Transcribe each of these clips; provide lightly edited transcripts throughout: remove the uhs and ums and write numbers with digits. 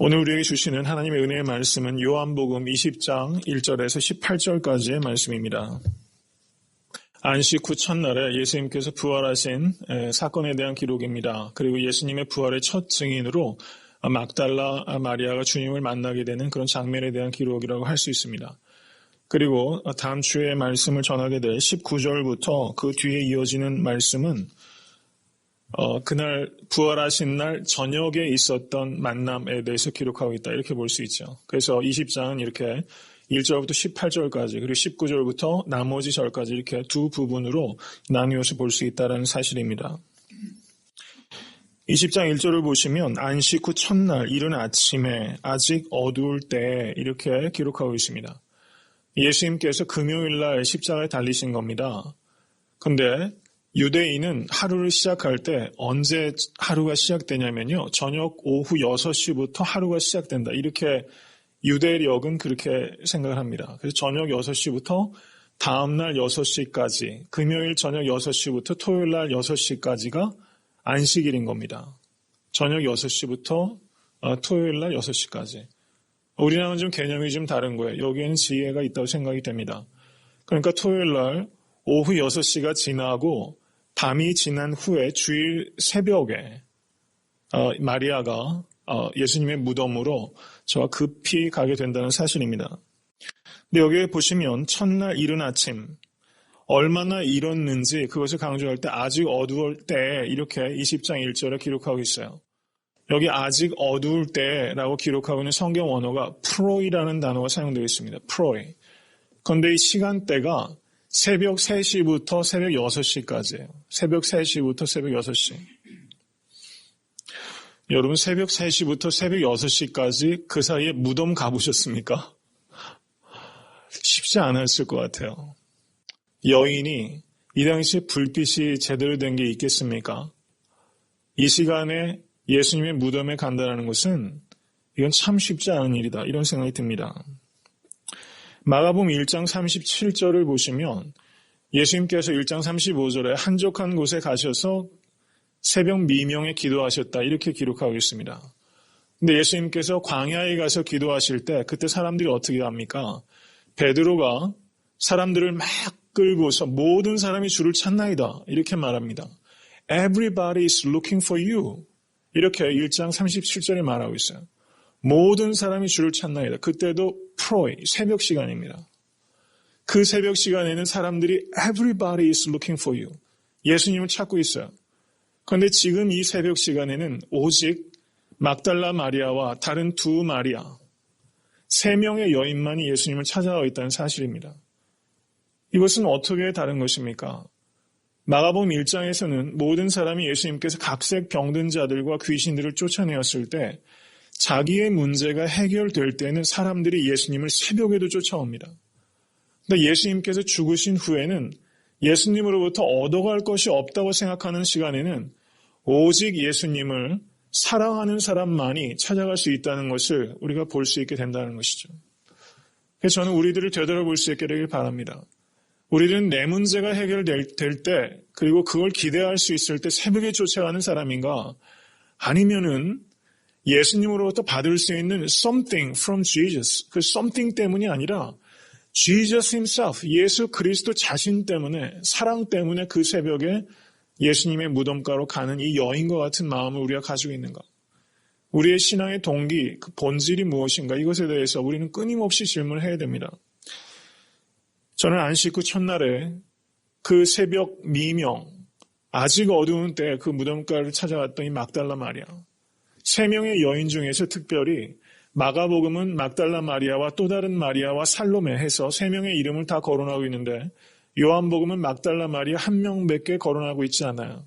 오늘 우리에게 주시는 하나님의 은혜의 말씀은 요한복음 20장 1절에서 18절까지의 말씀입니다. 안식 후 첫날에 예수님께서 부활하신 사건에 대한 기록입니다. 그리고 예수님의 부활의 첫 증인으로 막달라 마리아가 주님을 만나게 되는 그런 장면에 대한 기록이라고 할 수 있습니다. 그리고 다음 주에 말씀을 전하게 될 19절부터 그 뒤에 이어지는 말씀은 그날 부활하신 날 저녁에 있었던 만남에 대해서 기록하고 있다. 이렇게 볼 수 있죠. 그래서 20장은 이렇게 1절부터 18절까지 그리고 19절부터 나머지 절까지 이렇게 두 부분으로 나누어서 볼 수 있다는 사실입니다. 20장 1절을 보시면 안식 후 첫날 이른 아침에 아직 어두울 때 이렇게 기록하고 있습니다. 예수님께서 금요일날 십자가에 달리신 겁니다. 그런데 유대인은 하루를 시작할 때 언제 하루가 시작되냐면요. 저녁 오후 6시부터 하루가 시작된다. 이렇게 유대력은 그렇게 생각을 합니다. 그래서 저녁 6시부터 다음날 6시까지, 금요일 저녁 6시부터 토요일날 6시까지가 안식일인 겁니다. 저녁 6시부터 토요일날 6시까지. 우리랑은 좀 개념이 좀 다른 거예요. 여기에는 지혜가 있다고 생각이 됩니다. 그러니까 토요일날 오후 6시가 지나고 밤이 지난 후에 주일 새벽에 마리아가 예수님의 무덤으로 저와 급히 가게 된다는 사실입니다. 근데 여기에 보시면 첫날 이른 아침 얼마나 일었는지 그것을 강조할 때 아직 어두울 때 이렇게 20장 1절에 기록하고 있어요. 여기 아직 어두울 때라고 기록하고 있는 성경 원어가 프로이라는 단어가 사용되어 있습니다. 프로이. 그런데 이 시간대가 새벽 3시부터 새벽 6시까지예요. 새벽 3시부터 새벽 6시. 여러분 새벽 3시부터 새벽 6시까지 그 사이에 무덤 가보셨습니까? 쉽지 않았을 것 같아요. 여인이 이 당시에 불빛이 제대로 된 게 있겠습니까? 이 시간에 예수님의 무덤에 간다는 것은 이건 참 쉽지 않은 일이다. 이런 생각이 듭니다. 마가복음 1장 37절을 보시면 예수님께서 1장 35절에 한적한 곳에 가셔서 새벽 미명에 기도하셨다. 이렇게 기록하고 있습니다. 근데 예수님께서 광야에 가서 기도하실 때 그때 사람들이 어떻게 합니까? 베드로가 사람들을 막 끌고서 모든 사람이 주를 찾나이다. 이렇게 말합니다. Everybody is looking for you. 이렇게 1장 37절에 말하고 있어요. 모든 사람이 주를 찾나이다. 그때도 프로이, 새벽 시간입니다. 그 새벽 시간에는 사람들이 Everybody is looking for you. 예수님을 찾고 있어요. 그런데 지금 이 새벽 시간에는 오직 막달라 마리아와 다른 두 마리아, 3명의 여인만이 예수님을 찾아와 있다는 사실입니다. 이것은 어떻게 다른 것입니까? 마가복음 1장에서는 모든 사람이 예수님께서 각색 병든 자들과 귀신들을 쫓아내었을 때 자기의 문제가 해결될 때는 사람들이 예수님을 새벽에도 쫓아옵니다. 그런데 예수님께서 죽으신 후에는 예수님으로부터 얻어갈 것이 없다고 생각하는 시간에는 오직 예수님을 사랑하는 사람만이 찾아갈 수 있다는 것을 우리가 볼 수 있게 된다는 것이죠. 그래서 저는 우리들을 되돌아볼 수 있게 되길 바랍니다. 우리들은 내 문제가 해결될 때 그리고 그걸 기대할 수 있을 때 새벽에 쫓아가는 사람인가 아니면은 예수님으로부터 받을 수 있는 something from Jesus, 그 something 때문이 아니라 Jesus himself, 예수 그리스도 자신 때문에, 사랑 때문에 그 새벽에 예수님의 무덤가로 가는 이 여인과 같은 마음을 우리가 가지고 있는가? 우리의 신앙의 동기, 그 본질이 무엇인가? 이것에 대해서 우리는 끊임없이 질문을 해야 됩니다. 저는 안식 후 첫날에 그 새벽 미명, 아직 어두운 때 그 무덤가를 찾아왔던 이 막달라 마리아, 3명의 여인 중에서 특별히 마가복음은 막달라 마리아와 또 다른 마리아와 살로메 해서 3명의 이름을 다 거론하고 있는데 요한복음은 막달라 마리아 1명밖에 거론하고 있지 않아요.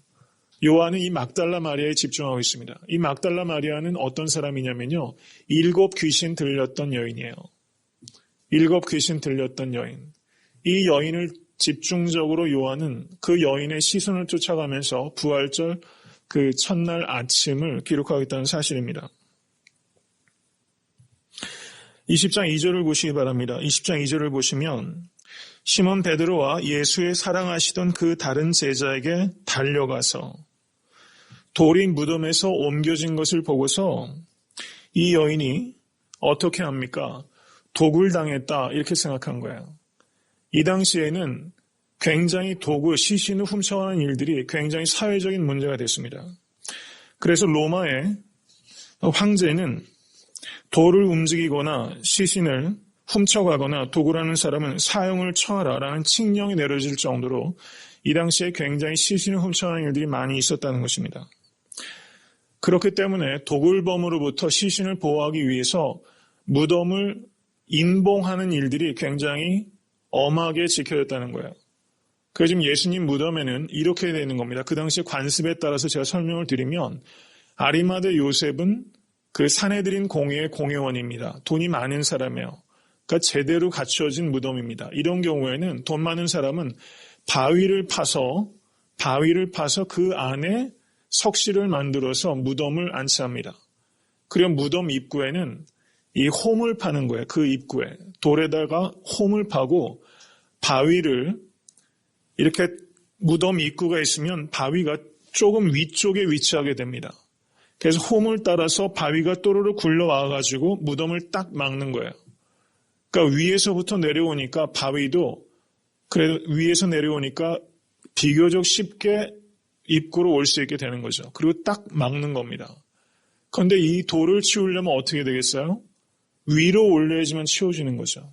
요한은 이 막달라 마리아에 집중하고 있습니다. 이 막달라 마리아는 어떤 사람이냐면요. 7 귀신 들렸던 여인이에요. 7 귀신 들렸던 여인. 이 여인을 집중적으로 요한은 그 여인의 시선을 쫓아가면서 부활절 그 첫날 아침을 기록하고 있다는 사실입니다. 20장 2절을 보시기 바랍니다. 20장 2절을 보시면 시몬 베드로와 예수의 사랑하시던 그 다른 제자에게 달려가서 돌이 무덤에서 옮겨진 것을 보고서 이 여인이 어떻게 합니까? 독을 당했다 이렇게 생각한 거예요. 이 당시에는 굉장히 시신을 훔쳐가는 일들이 굉장히 사회적인 문제가 됐습니다. 그래서 로마의 황제는 돌을 움직이거나 시신을 훔쳐가거나 도굴하는 사람은 사형을 처하라라는 칙령이 내려질 정도로 이 당시에 굉장히 시신을 훔쳐가는 일들이 많이 있었다는 것입니다. 그렇기 때문에 도굴범으로부터 시신을 보호하기 위해서 무덤을 인봉하는 일들이 굉장히 엄하게 지켜졌다는 거예요. 그래서 지금 예수님 무덤에는 이렇게 되는 겁니다. 그 당시 관습에 따라서 제가 설명을 드리면 아리마대 요셉은 그 사내들인 공회의 공회원입니다. 돈이 많은 사람이에요. 그러니까 제대로 갖춰진 무덤입니다. 이런 경우에는 돈 많은 사람은 바위를 파서 그 안에 석실을 만들어서 무덤을 안치합니다. 그리고 무덤 입구에는 이 홈을 파는 거예요. 그 입구에 돌에다가 홈을 파고 바위를 이렇게 무덤 입구가 있으면 바위가 조금 위쪽에 위치하게 됩니다. 그래서 홈을 따라서 바위가 또르르 굴러와가지고 무덤을 딱 막는 거예요. 그러니까 위에서부터 내려오니까 바위도 위에서 내려오니까 비교적 쉽게 입구로 올 수 있게 되는 거죠. 그리고 딱 막는 겁니다. 그런데 이 돌을 치우려면 어떻게 되겠어요? 위로 올려야지만 치워지는 거죠.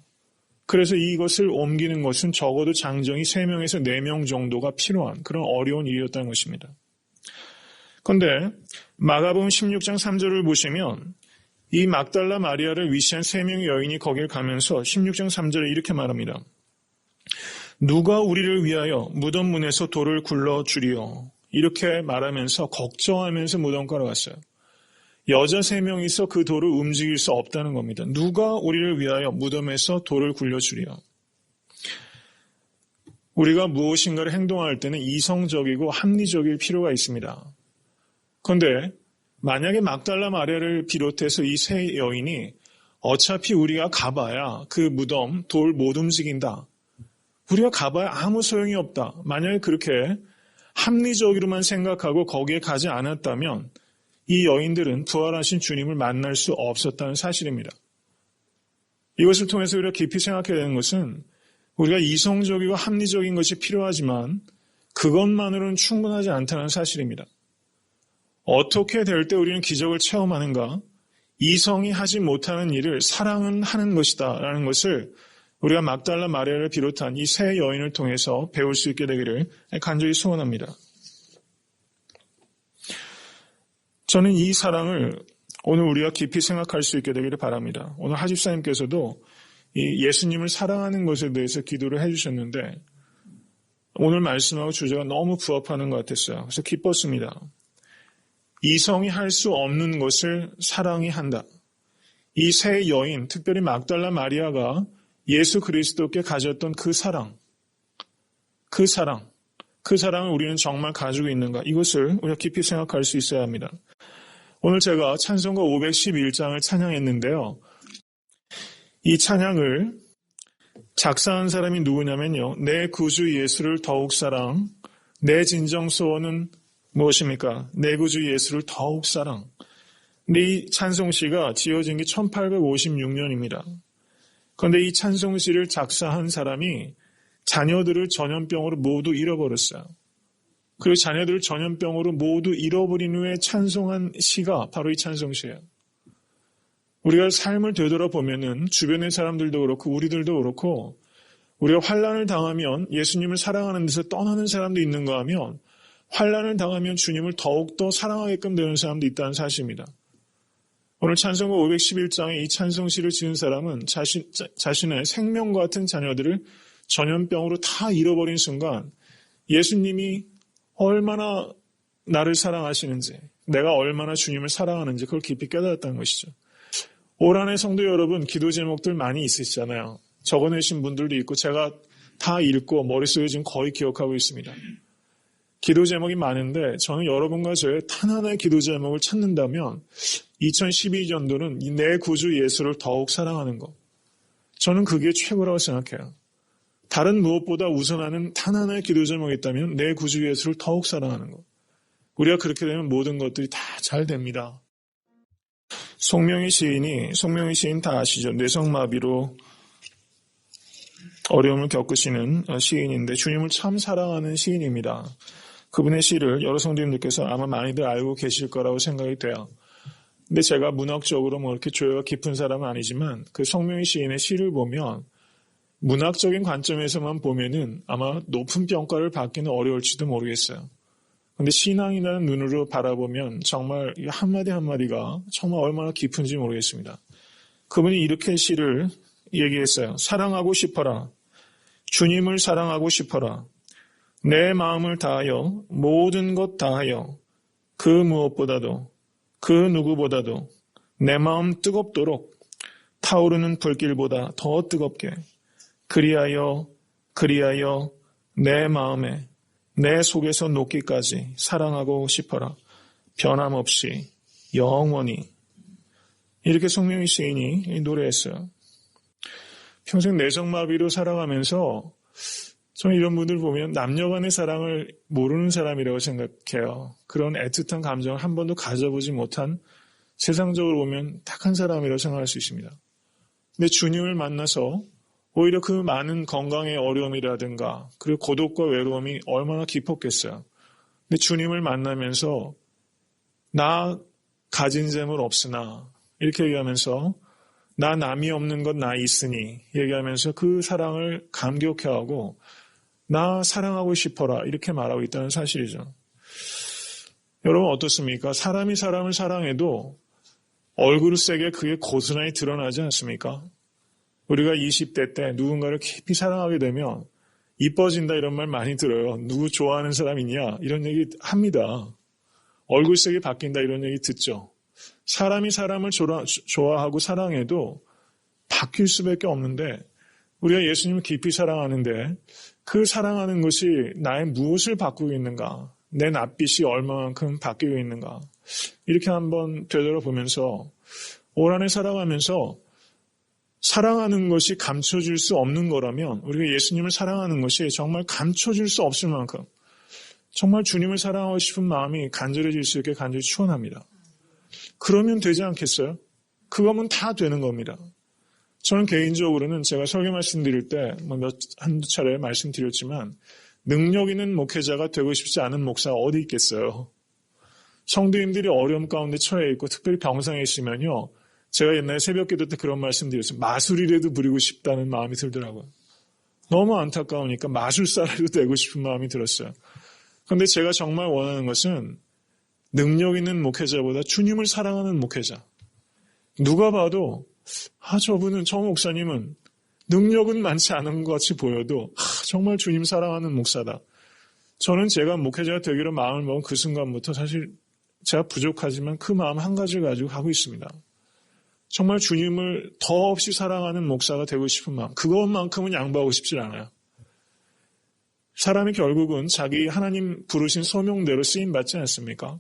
그래서 이것을 옮기는 것은 적어도 장정이 3명에서 4명 정도가 필요한 그런 어려운 일이었다는 것입니다. 그런데 마가복음 16장 3절을 보시면 이 막달라 마리아를 위시한 3명의 여인이 거길 가면서 16장 3절에 이렇게 말합니다. 누가 우리를 위하여 무덤 문에서 돌을 굴러주리요. 이렇게 말하면서 걱정하면서 무덤가로 갔어요. 여자 3명이서 그 돌을 움직일 수 없다는 겁니다. 누가 우리를 위하여 무덤에서 돌을 굴려주리요. 우리가 무엇인가를 행동할 때는 이성적이고 합리적일 필요가 있습니다. 그런데 만약에 막달라 마리아를 비롯해서 이 3 여인이 어차피 우리가 가봐야 그 무덤 돌 못 움직인다. 우리가 가봐야 아무 소용이 없다. 만약에 그렇게 합리적으로만 생각하고 거기에 가지 않았다면 이 여인들은 부활하신 주님을 만날 수 없었다는 사실입니다. 이것을 통해서 우리가 깊이 생각해야 되는 것은 우리가 이성적이고 합리적인 것이 필요하지만 그것만으로는 충분하지 않다는 사실입니다. 어떻게 될 때 우리는 기적을 체험하는가? 이성이 하지 못하는 일을 사랑은 하는 것이다 라는 것을 우리가 막달라 마리아를 비롯한 이 3 여인을 통해서 배울 수 있게 되기를 간절히 소원합니다. 저는 이 사랑을 오늘 우리가 깊이 생각할 수 있게 되기를 바랍니다. 오늘 하집사님께서도 이 예수님을 사랑하는 것에 대해서 기도를 해주셨는데 오늘 말씀하고 주제가 너무 부합하는 것 같았어요. 그래서 기뻤습니다. 이성이 할 수 없는 것을 사랑이 한다. 이 3 여인, 특별히 막달라 마리아가 예수 그리스도께 가졌던 그 사랑을 우리는 정말 가지고 있는가? 이것을 우리가 깊이 생각할 수 있어야 합니다. 오늘 제가 찬송가 511장을 찬양했는데요. 이 찬양을 작사한 사람이 누구냐면요. 내 구주 예수를 더욱 사랑, 내 진정 소원은 무엇입니까? 내 구주 예수를 더욱 사랑. 근데 이 찬송시가 지어진 게 1856년입니다. 그런데 이 찬송시를 작사한 사람이 자녀들을 전염병으로 모두 잃어버렸어요. 그리고 자녀들을 전염병으로 모두 잃어버린 후에 찬송한 시가 바로 이 찬송시예요. 우리가 삶을 되돌아보면은 주변의 사람들도 그렇고 우리들도 그렇고 우리가 환난을 당하면 예수님을 사랑하는 데서 떠나는 사람도 있는가 하면 환난을 당하면 주님을 더욱더 사랑하게끔 되는 사람도 있다는 사실입니다. 오늘 찬송가 511장에 이 찬송시를 지은 사람은 자신의 생명과 같은 자녀들을 전염병으로 다 잃어버린 순간 예수님이 얼마나 나를 사랑하시는지, 내가 얼마나 주님을 사랑하는지 그걸 깊이 깨달았다는 것이죠. 올 한해 성도 여러분 기도 제목들 많이 있으시잖아요. 적어내신 분들도 있고 제가 다 읽고 머릿속에 지금 거의 기억하고 있습니다. 기도 제목이 많은데 저는 여러분과 저의 단 하나의 기도 제목을 찾는다면 2012년도는 내 구주 예수를 더욱 사랑하는 것. 저는 그게 최고라고 생각해요. 다른 무엇보다 우선하는 단 하나의 기도 제목이 있다면 내 구주 예수를 더욱 사랑하는 것. 우리가 그렇게 되면 모든 것들이 다 잘 됩니다. 송명희 시인 다 아시죠? 뇌성마비로 어려움을 겪으시는 시인인데 주님을 참 사랑하는 시인입니다. 그분의 시를 여러 성도님들께서 아마 많이들 알고 계실 거라고 생각이 돼요. 근데 제가 문학적으로 이렇게 조예가 깊은 사람은 아니지만 그 송명희 시인의 시를 보면 문학적인 관점에서만 보면은 아마 높은 평가를 받기는 어려울지도 모르겠어요. 근데 신앙이라는 눈으로 바라보면 정말 이 한마디 한마디가 정말 얼마나 깊은지 모르겠습니다. 그분이 이렇게 시를 얘기했어요. 사랑하고 싶어라. 주님을 사랑하고 싶어라. 내 마음을 다하여 모든 것 다하여 그 무엇보다도 그 누구보다도 내 마음 뜨겁도록 타오르는 불길보다 더 뜨겁게 그리하여 내 마음에 내 속에서 녹기까지 사랑하고 싶어라. 변함없이 영원히. 이렇게 송명희 시인이 노래했어요. 평생 내성마비로 살아가면서 저는 이런 분들 보면 남녀간의 사랑을 모르는 사람이라고 생각해요. 그런 애틋한 감정을 한 번도 가져보지 못한 세상적으로 보면 탁한 사람이라고 생각할 수 있습니다. 근데 주님을 만나서 오히려 그 많은 건강의 어려움이라든가 그리고 고독과 외로움이 얼마나 깊었겠어요. 근데 주님을 만나면서 나 가진 재물 없으나 이렇게 얘기하면서 나 남이 없는 것 나 있으니 얘기하면서 그 사랑을 감격해하고 나 사랑하고 싶어라 이렇게 말하고 있다는 사실이죠. 여러분 어떻습니까? 사람이 사람을 사랑해도 얼굴색에 그게 고스란히 드러나지 않습니까? 우리가 20대 때 누군가를 깊이 사랑하게 되면 이뻐진다 이런 말 많이 들어요. 누구 좋아하는 사람 있냐? 이런 얘기 합니다. 얼굴색이 바뀐다 이런 얘기 듣죠. 사람이 사람을 좋아하고 사랑해도 바뀔 수밖에 없는데 우리가 예수님을 깊이 사랑하는데 그 사랑하는 것이 나의 무엇을 바꾸고 있는가? 내 낯빛이 얼마만큼 바뀌고 있는가? 이렇게 한번 되돌아보면서 올 한 해 살아가면서 사랑하는 것이 감춰질 수 없는 거라면 우리가 예수님을 사랑하는 것이 정말 감춰질 수 없을 만큼 정말 주님을 사랑하고 싶은 마음이 간절해질 수 있게 간절히 축원합니다. 그러면 되지 않겠어요? 그거면 다 되는 겁니다. 저는 개인적으로는 제가 설교 말씀드릴 때 한두 차례 말씀드렸지만 능력 있는 목회자가 되고 싶지 않은 목사가 어디 있겠어요? 성도님들이 어려움 가운데 처해 있고 특별히 병상에 있으면요. 제가 옛날에 새벽기도 때 그런 말씀 드렸어요. 마술이라도 부리고 싶다는 마음이 들더라고요. 너무 안타까우니까 마술사라도 되고 싶은 마음이 들었어요. 그런데 제가 정말 원하는 것은 능력 있는 목회자보다 주님을 사랑하는 목회자. 누가 봐도 저분은 저 목사님은 능력은 많지 않은 것 같이 보여도 정말 주님 사랑하는 목사다. 저는 제가 목회자가 되기로 마음을 먹은 그 순간부터 사실 제가 부족하지만 그 마음 한 가지를 가지고 가고 있습니다. 정말 주님을 더없이 사랑하는 목사가 되고 싶은 마음. 그것만큼은 양보하고 싶지 않아요. 사람이 결국은 자기 하나님 부르신 소명대로 쓰임받지 않습니까?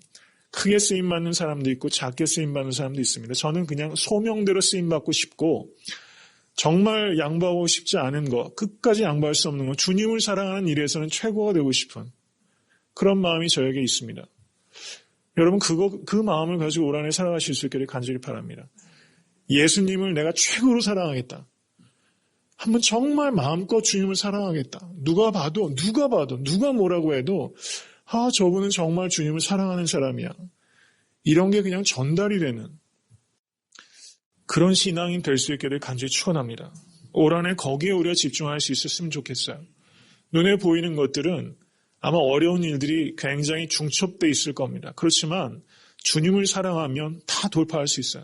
크게 쓰임받는 사람도 있고 작게 쓰임받는 사람도 있습니다. 저는 그냥 소명대로 쓰임받고 싶고 정말 양보하고 싶지 않은 것, 끝까지 양보할 수 없는 것, 주님을 사랑하는 일에서는 최고가 되고 싶은 그런 마음이 저에게 있습니다. 여러분 그 마음을 가지고 올 한 해 살아가실 수 있기를 간절히 바랍니다. 예수님을 내가 최고로 사랑하겠다. 한번 정말 마음껏 주님을 사랑하겠다. 누가 봐도 누가 뭐라고 해도 저분은 정말 주님을 사랑하는 사람이야. 이런 게 그냥 전달이 되는 그런 신앙인 될 수 있기를 간절히 축원합니다. 올 한 해 거기에 우리가 집중할 수 있었으면 좋겠어요. 눈에 보이는 것들은 아마 어려운 일들이 굉장히 중첩돼 있을 겁니다. 그렇지만 주님을 사랑하면 다 돌파할 수 있어요.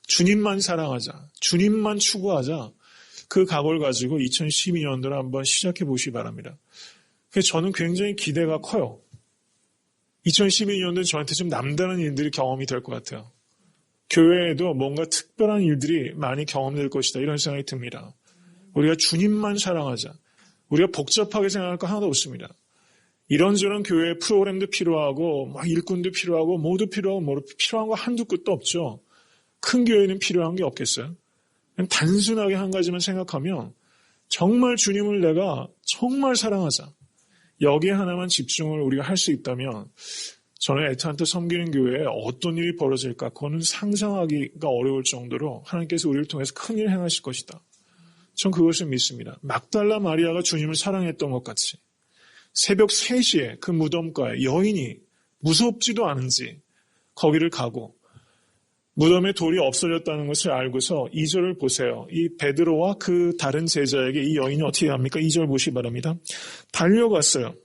주님만 사랑하자. 주님만 추구하자. 그 각오를 가지고 2012년도를 한번 시작해 보시기 바랍니다. 그래서 저는 굉장히 기대가 커요. 2012년도는 저한테 좀 남다른 일들이 경험이 될 것 같아요. 교회에도 뭔가 특별한 일들이 많이 경험될 것이다. 이런 생각이 듭니다. 우리가 주님만 사랑하자. 우리가 복잡하게 생각할 거 하나도 없습니다. 이런저런 교회 프로그램도 필요하고 일꾼도 필요하고 모두 필요하고 필요한 거 한두 끝도 없죠. 큰 교회는 필요한 게 없겠어요? 그냥 단순하게 한 가지만 생각하면 정말 주님을 내가 정말 사랑하자. 여기에 하나만 집중을 우리가 할 수 있다면 저는 애타한테 섬기는 교회에 어떤 일이 벌어질까 그거는 상상하기가 어려울 정도로 하나님께서 우리를 통해서 큰 일을 행하실 것이다. 전 그것을 믿습니다. 막달라 마리아가 주님을 사랑했던 것 같이 새벽 3시에 그 무덤가에 여인이 무섭지도 않은지 거기를 가고 무덤에 돌이 없어졌다는 것을 알고서 2절을 보세요. 이 베드로와 그 다른 제자에게 이 여인이 어떻게 합니까? 2절 보시기 바랍니다. 달려갔어요.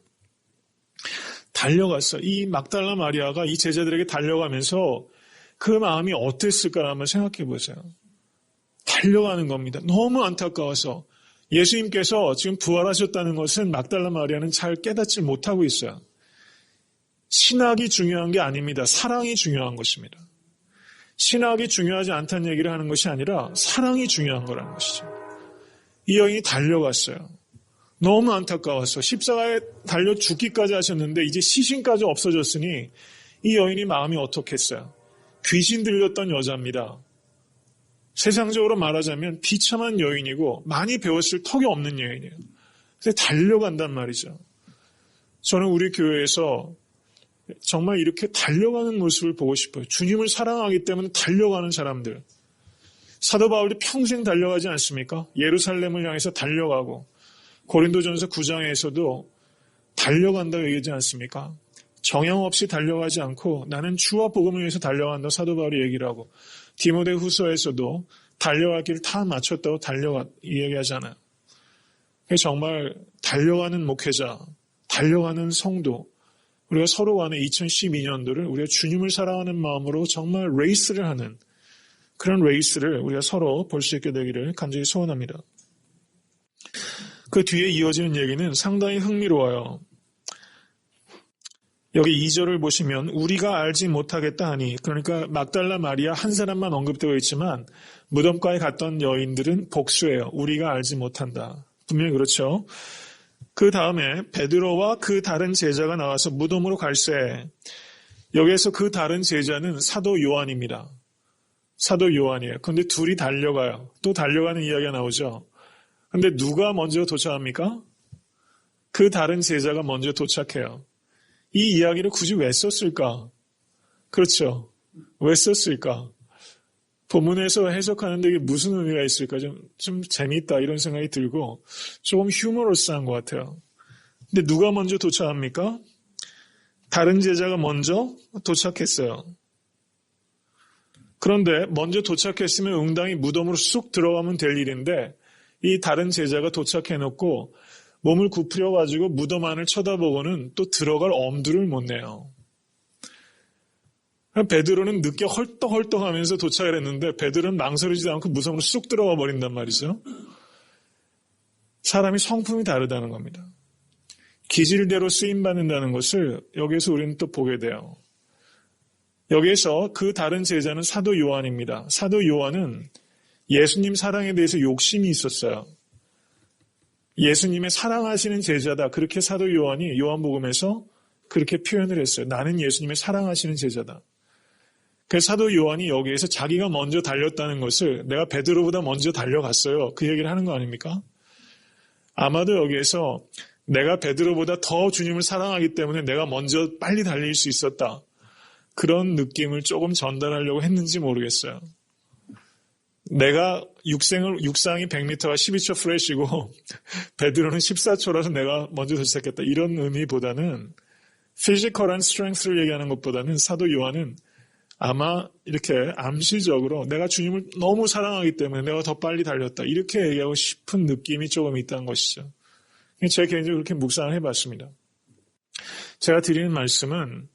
이 막달라 마리아가 이 제자들에게 달려가면서 그 마음이 어땠을까 한번 생각해 보세요. 달려가는 겁니다. 너무 안타까워서 예수님께서 지금 부활하셨다는 것은 막달라 마리아는 잘 깨닫지 못하고 있어요. 신학이 중요한 게 아닙니다. 사랑이 중요한 것입니다. 신학이 중요하지 않다는 얘기를 하는 것이 아니라 사랑이 중요한 거라는 것이죠. 이 여인이 달려갔어요. 너무 안타까워서 십자가에 달려 죽기까지 하셨는데 이제 시신까지 없어졌으니 이 여인이 마음이 어떻겠어요? 귀신 들렸던 여자입니다. 세상적으로 말하자면 비참한 여인이고 많이 배웠을 턱이 없는 여인이에요. 근데 달려간단 말이죠. 저는 우리 교회에서 정말 이렇게 달려가는 모습을 보고 싶어요. 주님을 사랑하기 때문에 달려가는 사람들. 사도 바울도 평생 달려가지 않습니까? 예루살렘을 향해서 달려가고 고린도전서 9장에서도 달려간다고 얘기하지 않습니까? 정형 없이 달려가지 않고 나는 주와 복음을 위해서 달려간다 사도 바울이 얘기를 하고 디모데 후서에서도 달려갈 길을 다 마쳤다고 이야기하잖아요. 정말 달려가는 목회자, 달려가는 성도, 우리가 서로 간에 2012년도를 우리가 주님을 사랑하는 마음으로 정말 레이스를 하는 그런 레이스를 우리가 서로 볼 수 있게 되기를 간절히 소원합니다. 그 뒤에 이어지는 얘기는 상당히 흥미로워요. 여기 2절을 보시면 우리가 알지 못하겠다 하니 그러니까 막달라 마리아 한 사람만 언급되어 있지만 무덤가에 갔던 여인들은 복수예요. 우리가 알지 못한다. 분명히 그렇죠. 그 다음에 베드로와 그 다른 제자가 나와서 무덤으로 갈새. 여기에서 그 다른 제자는 사도 요한입니다. 사도 요한이에요. 그런데 둘이 달려가요. 또 달려가는 이야기가 나오죠. 그런데 누가 먼저 도착합니까? 그 다른 제자가 먼저 도착해요. 이 이야기를 굳이 왜 썼을까? 그렇죠. 왜 썼을까? 본문에서 해석하는데 이게 무슨 의미가 있을까? 좀 재미있다 이런 생각이 들고 조금 휴머러스한 것 같아요. 근데 누가 먼저 도착합니까? 다른 제자가 먼저 도착했어요. 그런데 먼저 도착했으면 응당히 무덤으로 쑥 들어가면 될 일인데 이 다른 제자가 도착해놓고 몸을 굽히려가지고 무덤 안을 쳐다보고는 또 들어갈 엄두를 못 내요. 베드로는 늦게 헐떡헐떡하면서 도착을 했는데 베드로는 망설이지 않고 무덤으로 쑥 들어가 버린단 말이죠. 사람이 성품이 다르다는 겁니다. 기질대로 쓰임받는다는 것을 여기에서 우리는 또 보게 돼요. 여기에서 그 다른 제자는 사도 요한입니다. 사도 요한은 예수님 사랑에 대해서 욕심이 있었어요. 예수님의 사랑하시는 제자다. 그렇게 사도 요한이 요한복음에서 그렇게 표현을 했어요. 나는 예수님의 사랑하시는 제자다. 그래서 사도 요한이 여기에서 자기가 먼저 달렸다는 것을 내가 베드로보다 먼저 달려갔어요. 그 얘기를 하는 거 아닙니까? 아마도 여기에서 내가 베드로보다 더 주님을 사랑하기 때문에 내가 먼저 빨리 달릴 수 있었다. 그런 느낌을 조금 전달하려고 했는지 모르겠어요. 내가 육상이 100m가 12초 프레시고 베드로는 14초라서 내가 먼저 도착했다. 이런 의미보다는 피지컬한 스트렝스를 얘기하는 것보다는 사도 요한은 아마 이렇게 암시적으로 내가 주님을 너무 사랑하기 때문에 내가 더 빨리 달렸다. 이렇게 얘기하고 싶은 느낌이 조금 있다는 것이죠. 제가 개인적으로 그렇게 묵상을 해봤습니다. 제가 드리는 말씀은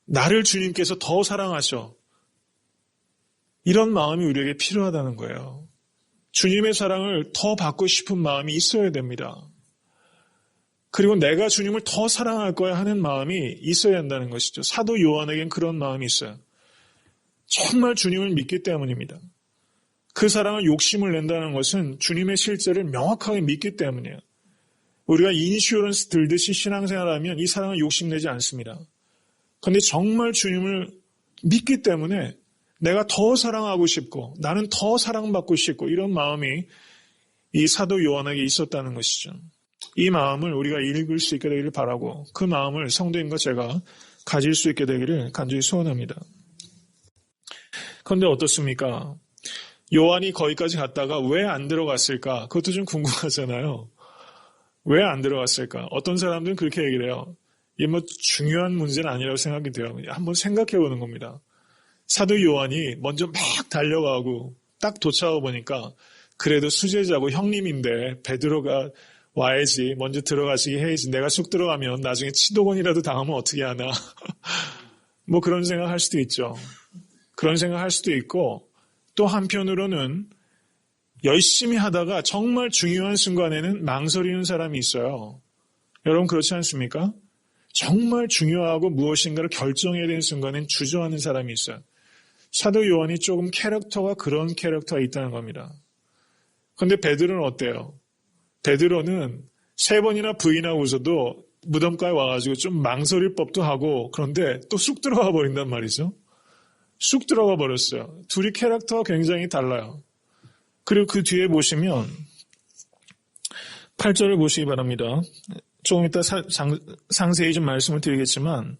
나를 주님께서 더 사랑하셔. 이런 마음이 우리에게 필요하다는 거예요. 주님의 사랑을 더 받고 싶은 마음이 있어야 됩니다. 그리고 내가 주님을 더 사랑할 거야 하는 마음이 있어야 한다는 것이죠. 사도 요한에겐 그런 마음이 있어요. 정말 주님을 믿기 때문입니다. 그 사랑을 욕심을 낸다는 것은 주님의 실제를 명확하게 믿기 때문이에요. 우리가 인슈런스 들듯이 신앙생활하면 이 사랑을 욕심내지 않습니다. 그런데 정말 주님을 믿기 때문에 내가 더 사랑하고 싶고 나는 더 사랑받고 싶고 이런 마음이 이 사도 요한에게 있었다는 것이죠. 이 마음을 우리가 읽을 수 있게 되기를 바라고 그 마음을 성도님과 제가 가질 수 있게 되기를 간절히 소원합니다. 그런데 어떻습니까? 요한이 거기까지 갔다가 왜 안 들어갔을까? 그것도 좀 궁금하잖아요. 왜 안 들어갔을까? 어떤 사람들은 그렇게 얘기를 해요. 이게 뭐 중요한 문제는 아니라고 생각이 돼요. 한번 생각해 보는 겁니다. 사도 요한이 먼저 막 달려가고 딱 도착하고 보니까 그래도 수제자고 형님인데 베드로가 와야지, 먼저 들어가시게 해야지. 내가 쑥 들어가면 나중에 치도곤이라도 당하면 어떻게 하나. 뭐 그런 생각 할 수도 있죠. 그런 생각 할 수도 있고, 또 한편으로는 열심히 하다가 정말 중요한 순간에는 망설이는 사람이 있어요. 여러분 그렇지 않습니까? 정말 중요하고 무엇인가를 결정해야 되는 순간엔 주저하는 사람이 있어요. 사도 요한이 조금 캐릭터가 그런 캐릭터가 있다는 겁니다. 그런데 베드로는 어때요? 베드로는 3번이나 부인하고서도 무덤가에 와가지고 좀 망설일 법도 하고, 그런데 또 쑥 들어가 버린단 말이죠. 쑥 들어가 버렸어요. 둘이 캐릭터가 굉장히 달라요. 그리고 그 뒤에 보시면 8절을 보시기 바랍니다. 조금 이따 상세히 좀 말씀을 드리겠지만,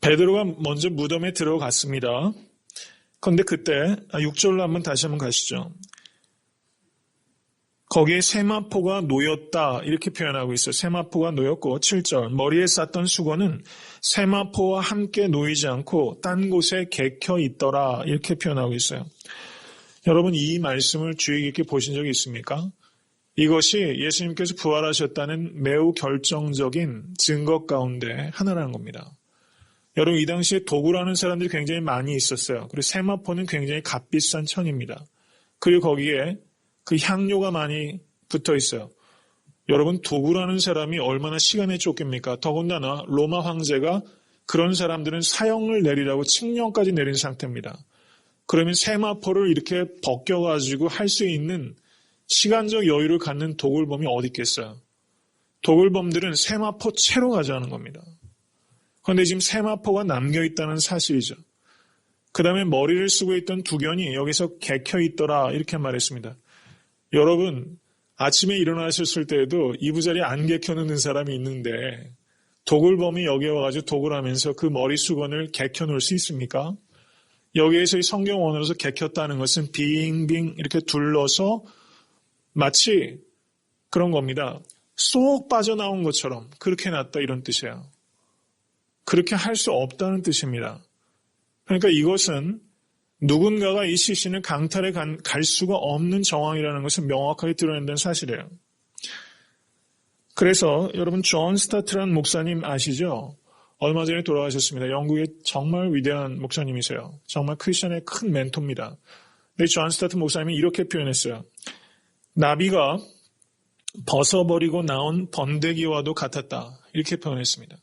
베드로가 먼저 무덤에 들어갔습니다. 그런데 그때 6절로 한번 다시 한번 가시죠. 거기에 세마포가 놓였다 이렇게 표현하고 있어요. 세마포가 놓였고 7절 머리에 쌌던 수건은 세마포와 함께 놓이지 않고 딴 곳에 개켜 있더라 이렇게 표현하고 있어요. 여러분 이 말씀을 주의 깊게 보신 적이 있습니까? 이것이 예수님께서 부활하셨다는 매우 결정적인 증거 가운데 하나라는 겁니다. 여러분 이 당시에 도구라는 사람들이 굉장히 많이 있었어요. 그리고 세마포는 굉장히 값비싼 천입니다. 그리고 거기에 그 향료가 많이 붙어 있어요. 여러분 도구라는 사람이 얼마나 시간에 쫓깁니까? 더군다나 로마 황제가 그런 사람들은 사형을 내리라고 칙령까지 내린 상태입니다. 그러면 세마포를 이렇게 벗겨가지고 할 수 있는 시간적 여유를 갖는 도굴범이 어디 있겠어요? 도굴범들은 세마포 채로 가져가는 겁니다. 그런데 지금 세마포가 남겨있다는 사실이죠. 그 다음에 머리를 쓰고 있던 두견이 여기서 개켜 있더라 이렇게 말했습니다. 여러분 아침에 일어나셨을 때에도 이부자리에 안 개켜놓는 사람이 있는데 도굴범이 여기에 와가지고 도굴하면서 그 머리 수건을 개켜놓을 수 있습니까? 여기에서 이 성경 원어로서 개켰다는 것은 빙빙 이렇게 둘러서 마치 그런 겁니다. 쏙 빠져나온 것처럼 그렇게 놨다 이런 뜻이에요. 그렇게 할 수 없다는 뜻입니다. 그러니까 이것은 누군가가 이 시신을 강탈해 갈 수가 없는 정황이라는 것을 명확하게 드러낸다는 사실이에요. 그래서 여러분 존 스타트라는 목사님 아시죠? 얼마 전에 돌아가셨습니다. 영국의 정말 위대한 목사님이세요. 정말 크리스천의 큰 멘토입니다. 근데 존 스타트 목사님이 이렇게 표현했어요. 나비가 벗어버리고 나온 번데기와도 같았다. 이렇게 표현했습니다.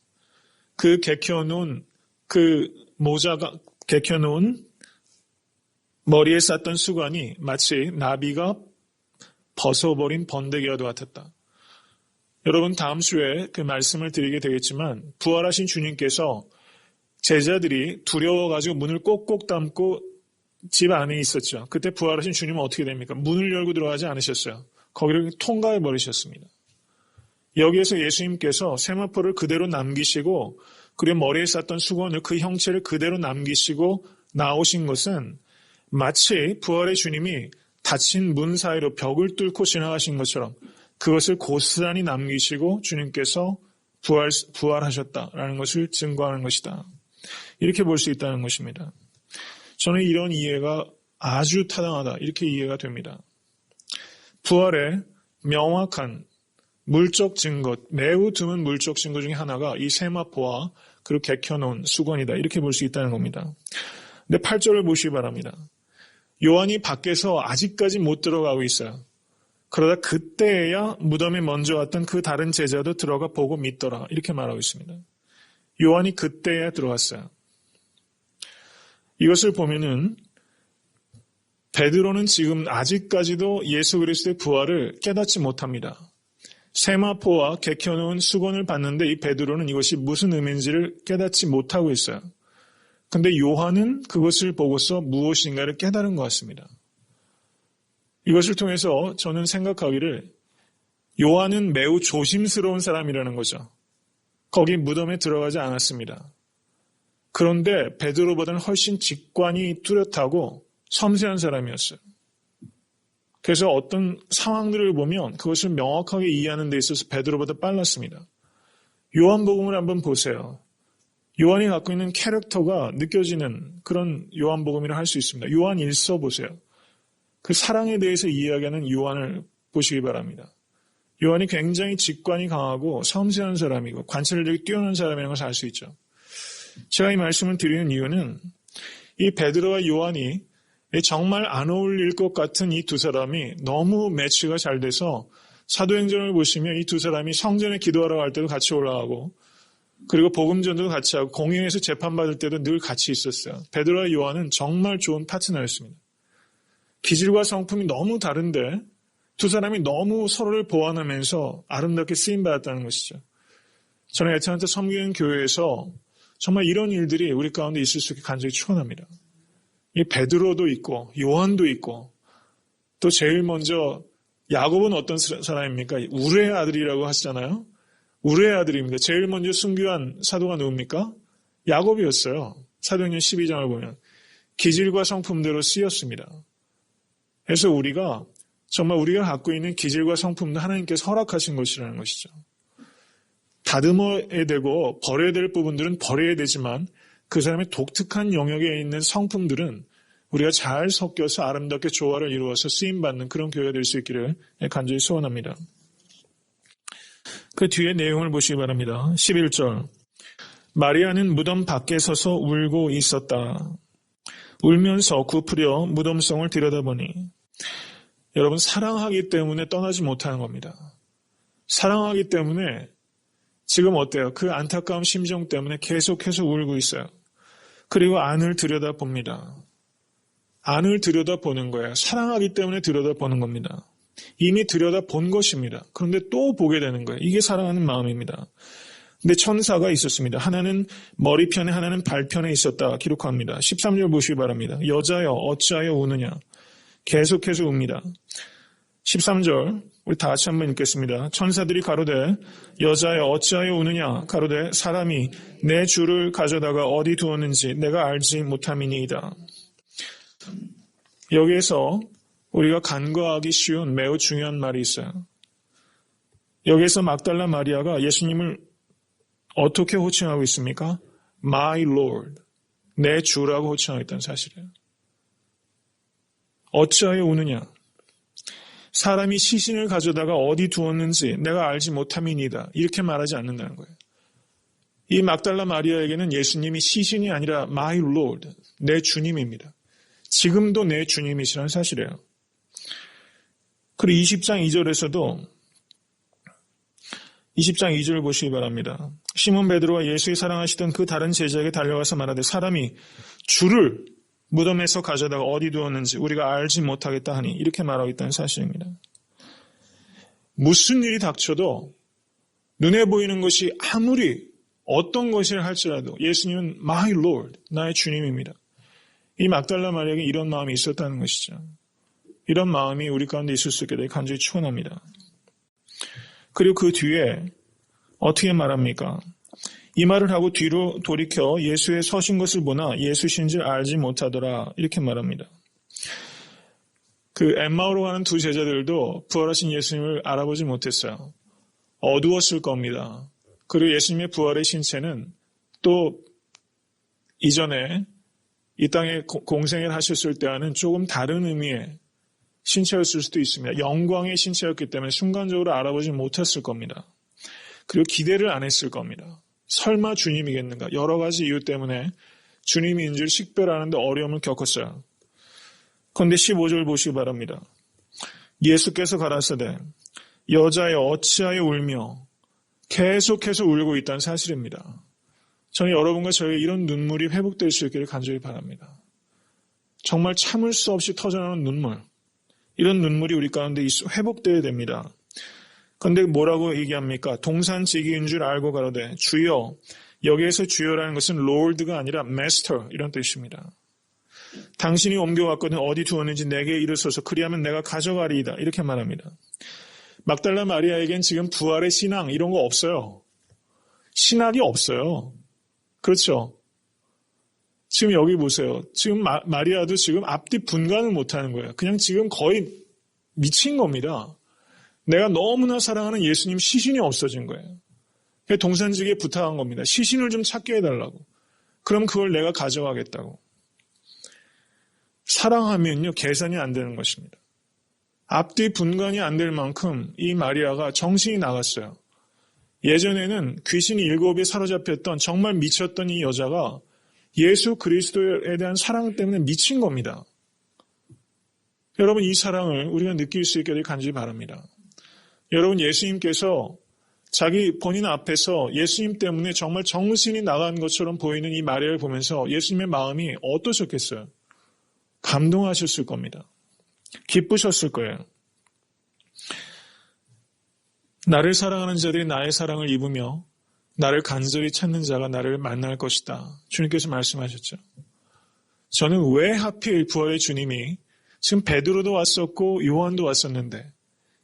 그 개켜놓은 그 모자가 개켜놓은 머리에 쌌던 수건이 마치 나비가 벗어버린 번데기와도 같았다. 여러분 다음 주에 그 말씀을 드리게 되겠지만 부활하신 주님께서 제자들이 두려워가지고 문을 꼭꼭 닫고 집 안에 있었죠. 그때 부활하신 주님은 어떻게 됩니까? 문을 열고 들어가지 않으셨어요. 거기를 통과해 버리셨습니다. 여기에서 예수님께서 세마포를 그대로 남기시고 그리고 머리에 쌌던 수건을 그 형체를 그대로 남기시고 나오신 것은 마치 부활의 주님이 닫힌 문 사이로 벽을 뚫고 지나가신 것처럼 그것을 고스란히 남기시고 주님께서 부활하셨다라는 것을 증거하는 것이다. 이렇게 볼 수 있다는 것입니다. 저는 이런 이해가 아주 타당하다. 이렇게 이해가 됩니다. 부활의 명확한 물적 증거, 매우 드문 물적 증거 중에 하나가 이 세마포와 그리고 개켜놓은 수건이다. 이렇게 볼 수 있다는 겁니다. 근데 8절을 보시기 바랍니다. 요한이 밖에서 아직까지 못 들어가고 있어요. 그러다 그때야 무덤에 먼저 왔던 그 다른 제자도 들어가 보고 믿더라. 이렇게 말하고 있습니다. 요한이 그때야 들어갔어요. 이것을 보면은 베드로는 지금 아직까지도 예수 그리스도의 부활을 깨닫지 못합니다. 세마포와 개켜놓은 수건을 봤는데 이 베드로는 이것이 무슨 의미인지를 깨닫지 못하고 있어요. 근데 요한은 그것을 보고서 무엇인가를 깨달은 것 같습니다. 이것을 통해서 저는 생각하기를 요한은 매우 조심스러운 사람이라는 거죠. 거기 무덤에 들어가지 않았습니다. 그런데 베드로보다는 훨씬 직관이 뚜렷하고 섬세한 사람이었어요. 그래서 어떤 상황들을 보면 그것을 명확하게 이해하는 데 있어서 베드로보다 빨랐습니다. 요한복음을 한번 보세요. 요한이 갖고 있는 캐릭터가 느껴지는 그런 요한복음이라 할 수 있습니다. 요한 1서 보세요. 그 사랑에 대해서 이야기하는 요한을 보시기 바랍니다. 요한이 굉장히 직관이 강하고 섬세한 사람이고 관찰력이 뛰어난 사람이라는 것을 알 수 있죠. 제가 이 말씀을 드리는 이유는 이 베드로와 요한이 정말 안 어울릴 것 같은 이 두 사람이 너무 매치가 잘 돼서 사도행전을 보시면 이 두 사람이 성전에 기도하러 갈 때도 같이 올라가고 그리고 복음전도 같이 하고 공회에서 재판받을 때도 늘 같이 있었어요. 베드로와 요한은 정말 좋은 파트너였습니다. 기질과 성품이 너무 다른데 두 사람이 너무 서로를 보완하면서 아름답게 쓰임받았다는 것이죠. 저는 애틀랜타 섬기는 교회에서 정말 이런 일들이 우리 가운데 있을 수 있게 간절히 축원합니다. 이 베드로도 있고 요한도 있고 또 제일 먼저 야곱은 어떤 사람입니까? 우르의 아들이라고 하시잖아요. 우르의 아들입니다. 제일 먼저 순교한 사도가 누굽니까? 야곱이었어요. 사도행전 12장을 보면 기질과 성품대로 쓰였습니다. 그래서 우리가 정말 우리가 갖고 있는 기질과 성품도 하나님께서 허락하신 것이라는 것이죠. 다듬어야 되고 버려야 될 부분들은 버려야 되지만 그 사람의 독특한 영역에 있는 성품들은 우리가 잘 섞여서 아름답게 조화를 이루어서 쓰임받는 그런 교회가 될 수 있기를 간절히 소원합니다. 그 뒤에 내용을 보시기 바랍니다. 11절 마리아는 무덤 밖에 서서 울고 있었다. 울면서 굽으려 무덤성을 들여다보니 여러분 사랑하기 때문에 떠나지 못하는 겁니다. 사랑하기 때문에 지금 어때요? 그 안타까운 심정 때문에 계속해서 울고 있어요. 그리고 안을 들여다봅니다. 안을 들여다보는 거예요. 사랑하기 때문에 들여다보는 겁니다. 이미 들여다본 것입니다. 그런데 또 보게 되는 거예요. 이게 사랑하는 마음입니다. 근데 천사가 있었습니다. 하나는 머리편에 하나는 발편에 있었다 기록합니다. 13절 보시기 바랍니다. 여자여 어찌하여 우느냐. 계속해서 웁니다. 13절 우리 다 같이 한번 읽겠습니다. 천사들이 가로되 여자여 어찌하여 우느냐 가로되 사람이 내 주를 가져다가 어디 두었는지 내가 알지 못함이니이다. 여기에서 우리가 간과하기 쉬운 매우 중요한 말이 있어요. 여기에서 막달라 마리아가 예수님을 어떻게 호칭하고 있습니까? My Lord, 내 주라고 호칭하고 있다는 사실이에요. 어찌하여 우느냐? 사람이 시신을 가져다가 어디 두었는지 내가 알지 못함이니이다. 이렇게 말하지 않는다는 거예요. 이 막달라 마리아에게는 예수님이 시신이 아니라 My Lord, 내 주님입니다. 지금도 내 주님이시라는 사실이에요. 그리고 20장 2절에서도 20장 2절 보시기 바랍니다. 시몬 베드로와 예수의 사랑하시던 그 다른 제자에게 달려가서 말하되 사람이 주를 무덤에서 가져다가 어디 두었는지 우리가 알지 못하겠다 하니 이렇게 말하고 있다는 사실입니다. 무슨 일이 닥쳐도 눈에 보이는 것이 아무리 어떤 것이라 할지라도 예수님은 My Lord, 나의 주님입니다. 이 막달라 마리아에게 이런 마음이 있었다는 것이죠. 이런 마음이 우리 가운데 있을 수 있게 되어 간절히 축원합니다. 그리고 그 뒤에 어떻게 말합니까? 이 말을 하고 뒤로 돌이켜 예수의 서신 것을 보나 예수신 줄 알지 못하더라 이렇게 말합니다. 그 엠마오로 가는 두 제자들도 부활하신 예수님을 알아보지 못했어요. 어두웠을 겁니다. 그리고 예수님의 부활의 신체는 또 이전에 이 땅에 공생을 하셨을 때와는 조금 다른 의미의 신체였을 수도 있습니다. 영광의 신체였기 때문에 순간적으로 알아보지 못했을 겁니다. 그리고 기대를 안 했을 겁니다. 설마 주님이겠는가? 여러 가지 이유 때문에 주님인 줄 식별하는데 어려움을 겪었어요. 그런데 15절 보시기 바랍니다. 예수께서 가라사대 여자여 어찌하여 울며 계속해서 울고 있다는 사실입니다. 저는 여러분과 저의 이런 눈물이 회복될 수 있기를 간절히 바랍니다. 정말 참을 수 없이 터져나오는 눈물, 이런 눈물이 우리 가운데 회복되어야 됩니다. 그런데 뭐라고 얘기합니까? 동산지기인 줄 알고 가로되 주여, 여기에서 주여라는 것은 Lord가 아니라 Master 이런 뜻입니다. 당신이 옮겨왔거든 어디 두었는지 내게 이르소서 그리하면 내가 가져가리이다 이렇게 말합니다. 막달라 마리아에겐 지금 부활의 신앙 이런 거 없어요. 신학이 없어요. 그렇죠? 지금 여기 보세요. 지금 마리아도 지금 앞뒤 분간을 못하는 거예요. 그냥 지금 거의 미친 겁니다. 내가 너무나 사랑하는 예수님 시신이 없어진 거예요. 동산지기에 부탁한 겁니다. 시신을 좀 찾게 해달라고. 그럼 그걸 내가 가져가겠다고. 사랑하면요, 계산이 안 되는 것입니다. 앞뒤 분간이 안 될 만큼 이 마리아가 정신이 나갔어요. 예전에는 귀신이 7에 사로잡혔던 정말 미쳤던 이 여자가 예수 그리스도에 대한 사랑 때문에 미친 겁니다. 여러분, 이 사랑을 우리가 느낄 수 있게 되길 간절히 바랍니다. 여러분, 예수님께서 자기 본인 앞에서 예수님 때문에 정말 정신이 나간 것처럼 보이는 이 마리아를 보면서 예수님의 마음이 어떠셨겠어요? 감동하셨을 겁니다. 기쁘셨을 거예요. 나를 사랑하는 자들이 나의 사랑을 입으며 나를 간절히 찾는 자가 나를 만날 것이다. 주님께서 말씀하셨죠. 저는 왜 하필 부활의 주님이 지금 베드로도 왔었고 요한도 왔었는데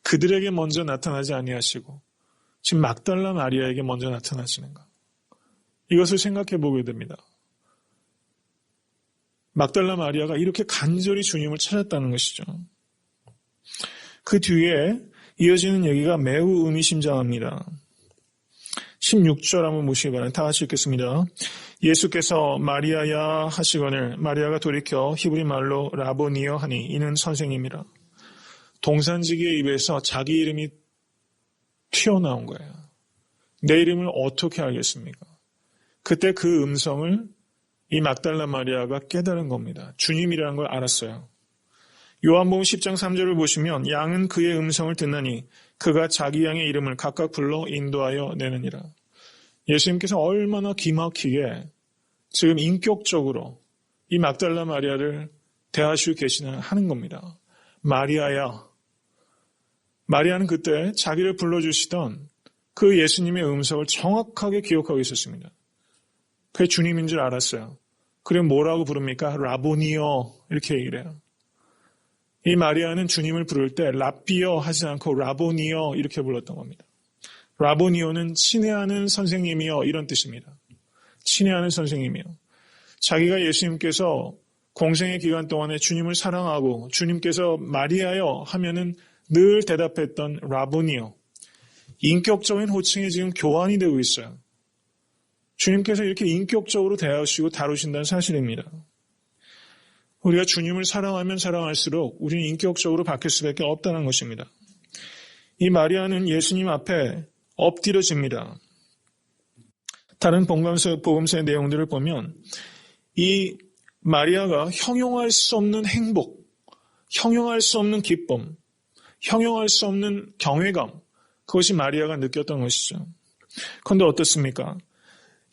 그들에게 먼저 나타나지 아니하시고 지금 막달라 마리아에게 먼저 나타나시는가? 이것을 생각해 보게 됩니다. 막달라 마리아가 이렇게 간절히 주님을 찾았다는 것이죠. 그 뒤에 이어지는 얘기가 매우 의미심장합니다. 16절 한번 보시기 바랍니다. 다 같이 읽겠습니다. 예수께서 마리아야 하시거늘 마리아가 돌이켜 히브리 말로 라보니여 하니 이는 선생님이라. 동산지기의 입에서 자기 이름이 튀어나온 거예요. 내 이름을 어떻게 알겠습니까? 그때 그 음성을 이 막달라 마리아가 깨달은 겁니다. 주님이라는 걸 알았어요. 요한복음 10장 3절을 보시면 양은 그의 음성을 듣나니 그가 자기 양의 이름을 각각 불러 인도하여 내느니라. 예수님께서 얼마나 기막히게 지금 인격적으로 이 막달라 마리아를 대하시고 계시나 하는 겁니다. 마리아야. 마리아는 그때 자기를 불러주시던 그 예수님의 음성을 정확하게 기억하고 있었습니다. 그게 주님인 줄 알았어요. 그래 뭐라고 부릅니까? 라보니여 이렇게 얘기를 해요. 이 마리아는 주님을 부를 때 라비어 하지 않고 라보니여 이렇게 불렀던 겁니다. 라보니어는 친애하는 선생님이여 이런 뜻입니다. 친애하는 선생님이요. 자기가 예수님께서 공생의 기간 동안에 주님을 사랑하고 주님께서 마리아여 하면은 늘 대답했던 라보니어. 인격적인 호칭이 지금 교환이 되고 있어요. 주님께서 이렇게 인격적으로 대하시고 다루신다는 사실입니다. 우리가 주님을 사랑하면 사랑할수록 우리는 인격적으로 바뀔 수밖에 없다는 것입니다. 이 마리아는 예수님 앞에 엎드려집니다. 다른 복음서의 내용들을 보면 이 마리아가 형용할 수 없는 행복, 형용할 수 없는 기쁨, 형용할 수 없는 경외감, 그것이 마리아가 느꼈던 것이죠. 그런데 어떻습니까?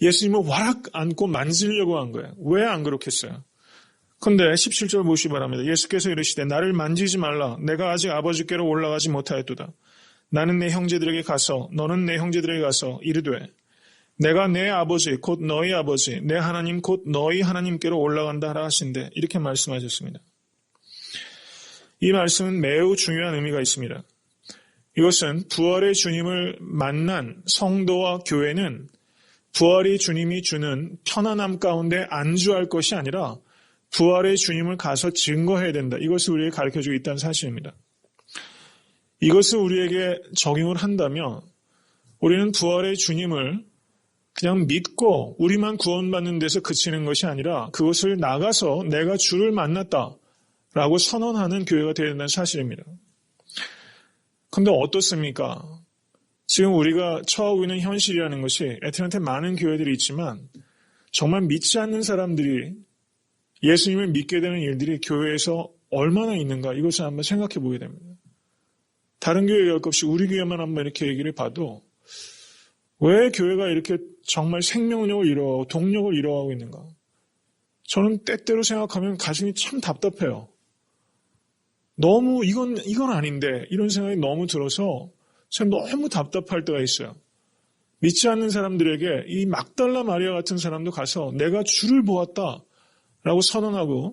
예수님을 와락 안고 만지려고 한 거예요. 왜 안 그렇겠어요? 그런데 17절 보시기 바랍니다. 예수께서 이르시되 나를 만지지 말라. 내가 아직 아버지께로 올라가지 못하였도다. 나는 내 형제들에게 가서 너는 내 형제들에게 가서 이르되 내가 내 아버지 곧 너희 아버지 내 하나님 곧 너희 하나님께로 올라간다 하라 하신대. 이렇게 말씀하셨습니다. 이 말씀은 매우 중요한 의미가 있습니다. 이것은 부활의 주님을 만난 성도와 교회는 부활의 주님이 주는 편안함 가운데 안주할 것이 아니라 부활의 주님을 가서 증거해야 된다. 이것을 우리에게 가르쳐주고 있다는 사실입니다. 이것을 우리에게 적용을 한다면 우리는 부활의 주님을 그냥 믿고 우리만 구원받는 데서 그치는 것이 아니라 그것을 나가서 내가 주를 만났다라고 선언하는 교회가 되어야 된다는 사실입니다. 그런데 어떻습니까? 지금 우리가 처하고 있는 현실이라는 것이 애틀랜타에 많은 교회들이 있지만 정말 믿지 않는 사람들이 예수님을 믿게 되는 일들이 교회에서 얼마나 있는가 이것을 한번 생각해 보게 됩니다. 다른 교회 얘기할 것 없이 우리 교회만 한번 이렇게 얘기를 봐도 왜 교회가 이렇게 정말 생명력을 잃어가고 동력을 잃어가고 있는가? 저는 때때로 생각하면 가슴이 참 답답해요. 너무 이건 아닌데 이런 생각이 너무 들어서 참 너무 답답할 때가 있어요. 믿지 않는 사람들에게 이 막달라 마리아 같은 사람도 가서 내가 주를 보았다라고 선언하고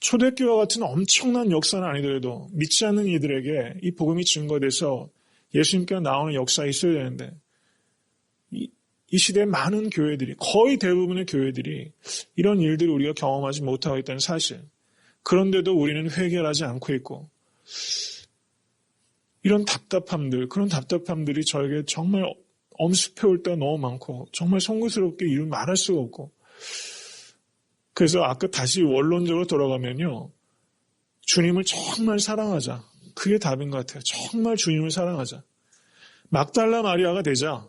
초대교회와 같은 엄청난 역사는 아니더라도 믿지 않는 이들에게 이 복음이 증거돼서 예수님께서 나오는 역사가 있어야 되는데 이 시대의 많은 교회들이, 거의 대부분의 교회들이 이런 일들을 우리가 경험하지 못하고 있다는 사실. 그런데도 우리는 회개하지 않고 있고, 이런 답답함들, 그런 답답함들이 저에게 정말 엄습해 올 때가 너무 많고, 정말 송구스럽게 이루 말할 수가 없고. 그래서 아까 다시 원론적으로 돌아가면요, 주님을 정말 사랑하자. 그게 답인 것 같아요. 정말 주님을 사랑하자. 막달라 마리아가 되자.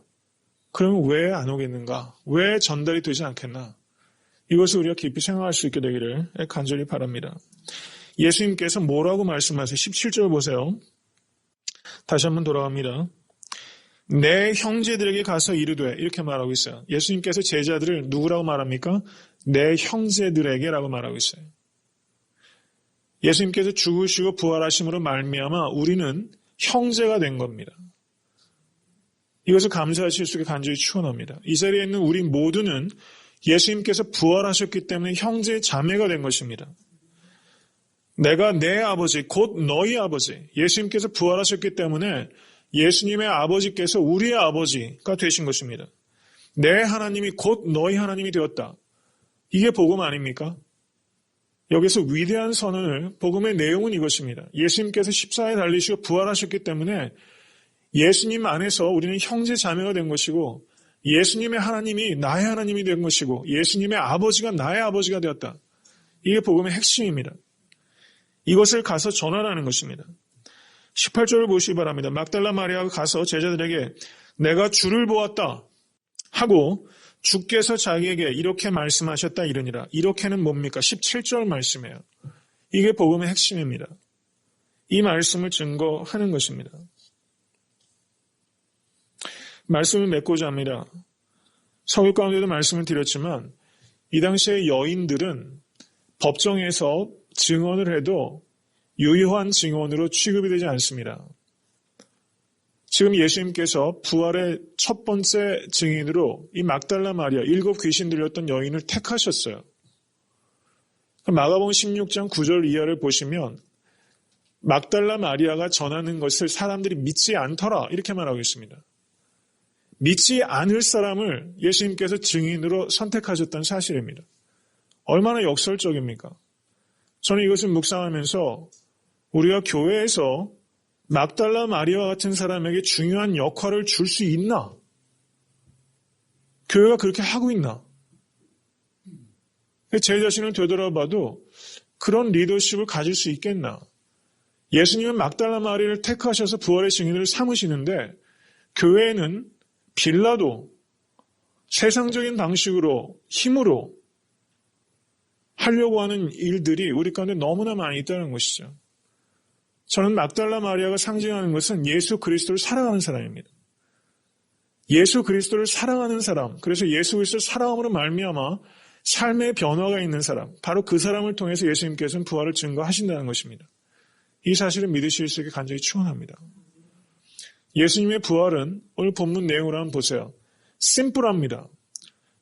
그러면 왜 안 오겠는가? 왜 전달이 되지 않겠나? 이것을 우리가 깊이 생각할 수 있게 되기를 간절히 바랍니다. 예수님께서 뭐라고 말씀하세요? 17절 보세요. 다시 한번 돌아갑니다. 내 형제들에게 가서 이르되, 이렇게 말하고 있어요. 예수님께서 제자들을 누구라고 말합니까? 내 형제들에게라고 말하고 있어요. 예수님께서 죽으시고 부활하심으로 말미암아 우리는 형제가 된 겁니다. 이것을 감사하실 수 있게 간절히 축원합니다. 이 자리에 있는 우리 모두는 예수님께서 부활하셨기 때문에 형제 자매가 된 것입니다. 내가 내 아버지, 곧 너희 아버지, 예수님께서 부활하셨기 때문에 예수님의 아버지께서 우리의 아버지가 되신 것입니다. 내 하나님이 곧 너희 하나님이 되었다. 이게 복음 아닙니까? 여기서 위대한 선언을, 복음의 내용은 이것입니다. 예수님께서 십자가에 달리시고 부활하셨기 때문에 예수님 안에서 우리는 형제 자매가 된 것이고, 예수님의 하나님이 나의 하나님이 된 것이고, 예수님의 아버지가 나의 아버지가 되었다. 이게 복음의 핵심입니다. 이것을 가서 전하라는 것입니다. 18절을 보시기 바랍니다. 막달라 마리아가 가서 제자들에게 내가 주를 보았다 하고 주께서 자기에게 이렇게 말씀하셨다 이르니라. 이렇게는 뭡니까? 17절 말씀이에요. 이게 복음의 핵심입니다. 이 말씀을 증거하는 것입니다. 말씀을 맺고자 합니다. 서울 가운데도 말씀을 드렸지만 이 당시의 여인들은 법정에서 증언을 해도 유효한 증언으로 취급이 되지 않습니다. 지금 예수님께서 부활의 첫 번째 증인으로 이 막달라 마리아, 7 귀신 들렸던 여인을 택하셨어요. 마가복음 16장 9절 이하를 보시면 막달라 마리아가 전하는 것을 사람들이 믿지 않더라 이렇게 말하고 있습니다. 믿지 않을 사람을 예수님께서 증인으로 선택하셨다는 사실입니다. 얼마나 역설적입니까? 저는 이것을 묵상하면서 우리가 교회에서 막달라 마리아와 같은 사람에게 중요한 역할을 줄 수 있나? 교회가 그렇게 하고 있나? 제 자신을 되돌아봐도 그런 리더십을 가질 수 있겠나? 예수님은 막달라 마리아를 택하셔서 부활의 증인을 삼으시는데 교회에는 빌라도 세상적인 방식으로 힘으로 하려고 하는 일들이 우리 가운데 너무나 많이 있다는 것이죠. 저는 막달라 마리아가 상징하는 것은 예수 그리스도를 사랑하는 사람입니다. 예수 그리스도를 사랑하는 사람, 그래서 예수 그리스도를 사랑함으로 말미암아 삶의 변화가 있는 사람, 바로 그 사람을 통해서 예수님께서는 부활을 증거하신다는 것입니다. 이 사실을 믿으실 수 있게 간절히 축원합니다. 예수님의 부활은 오늘 본문 내용을 한번 보세요. 심플합니다.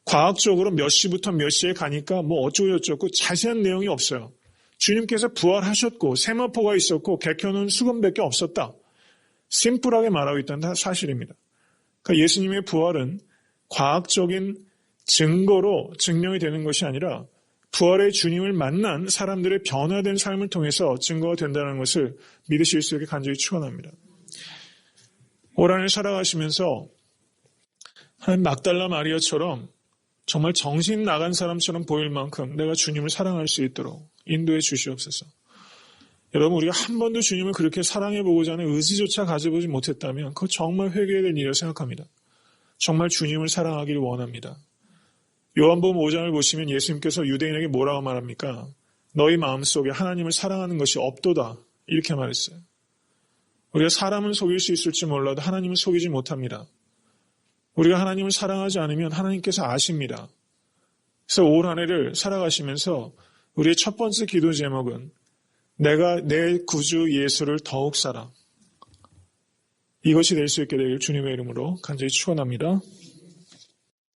과학적으로 몇 시부터 몇 시에 가니까 뭐 어쩌고저쩌고 자세한 내용이 없어요. 주님께서 부활하셨고 세마포가 있었고 개켜놓은 수건밖에 없었다. 심플하게 말하고 있다는 사실입니다. 그러니까 예수님의 부활은 과학적인 증거로 증명이 되는 것이 아니라 부활의 주님을 만난 사람들의 변화된 삶을 통해서 증거가 된다는 것을 믿으실 수 있게 간절히 축원합니다. 올 한해 살아가시면서 하나님 막달라 마리아처럼 정말 정신 나간 사람처럼 보일 만큼 내가 주님을 사랑할 수 있도록 인도해 주시옵소서. 여러분, 우리가 한 번도 주님을 그렇게 사랑해보고자 하는 의지조차 가져보지 못했다면 그거 정말 회개해야 될 일이라고 생각합니다. 정말 주님을 사랑하기를 원합니다. 요한복음 5장을 보시면 예수님께서 유대인에게 뭐라고 말합니까? 너희 마음속에 하나님을 사랑하는 것이 없도다. 이렇게 말했어요. 우리가 사람은 속일 수 있을지 몰라도 하나님은 속이지 못합니다. 우리가 하나님을 사랑하지 않으면 하나님께서 아십니다. 그래서 올 한 해를 살아가시면서 우리의 첫 번째 기도 제목은 내가 내 구주 예수를 더욱 사랑. 이것이 될 수 있게 되길 주님의 이름으로 간절히 축원합니다.